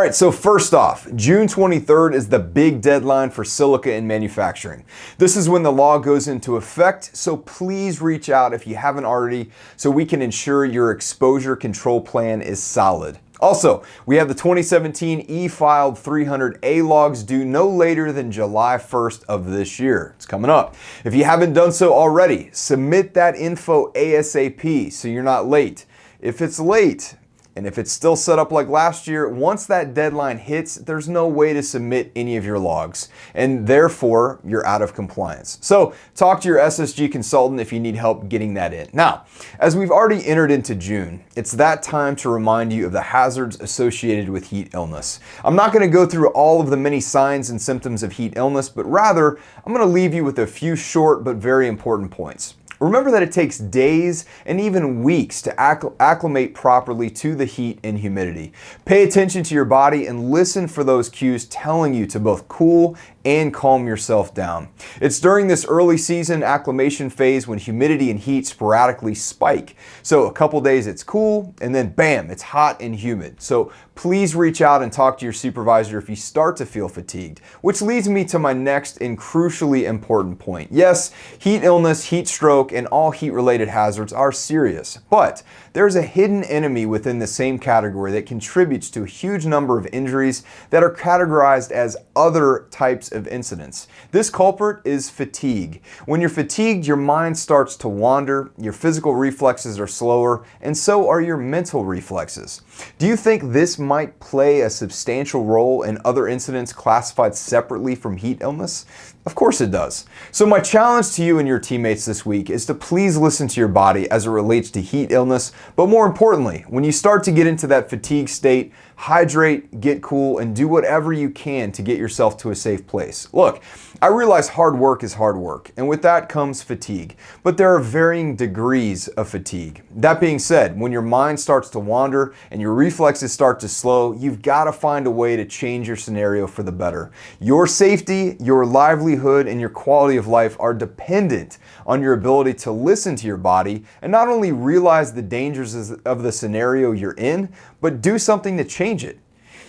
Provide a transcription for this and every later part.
right, so first off, June 23rd is the big deadline for silica in manufacturing. This is when the law goes into effect, so please reach out if you haven't already so we can ensure your exposure control plan is solid. Also, we have the 2017 e-filed 300A logs due no later than July 1st of this year. It's coming up. If you haven't done so already, submit that info ASAP so you're not late. If it's late, and if it's still set up like last year, once that deadline hits, there's no way to submit any of your logs, and therefore you're out of compliance. So talk to your SSG consultant if you need help getting that in. Now, as we've already entered into June, it's that time to remind you of the hazards associated with heat illness. I'm not going to go through all of the many signs and symptoms of heat illness, but rather I'm going to leave you with a few short but very important points. Remember that it takes days and even weeks to acclimate properly to the heat and humidity. Pay attention to your body and listen for those cues telling you to both cool and calm yourself down. It's during this early season acclimation phase when humidity and heat sporadically spike. So a couple days it's cool and then bam, it's hot and humid. So please reach out and talk to your supervisor if you start to feel fatigued, which leads me to my next and crucially important point. Yes, heat illness, heat stroke, and all heat-related hazards are serious, but there's a hidden enemy within the same category that contributes to a huge number of injuries that are categorized as other types of incidents. This culprit is fatigue. When you're fatigued, your mind starts to wander, your physical reflexes are slower, and so are your mental reflexes. Do you think this might play a substantial role in other incidents classified separately from heat illness? Of course it does. So my challenge to you and your teammates this week is to please listen to your body as it relates to heat illness, but more importantly, when you start to get into that fatigue state, hydrate, get cool, and do whatever you can to get yourself to a safe place. Look, I realize hard work is hard work, and with that comes fatigue, but there are varying degrees of fatigue. That being said, when your mind starts to wander and your reflexes start to slow, you've got to find a way to change your scenario for the better. Your safety, your livelihood, and your quality of life are dependent on your ability to listen to your body and not only realize the dangers of the scenario you're in, but do something to change it.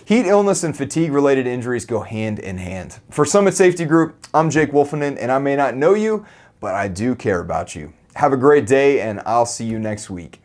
Heat illness and fatigue-related injuries go hand in hand. For Summit Safety Group, I'm Jake Wolfenden, and I may not know you, but I do care about you. Have a great day, and I'll see you next week.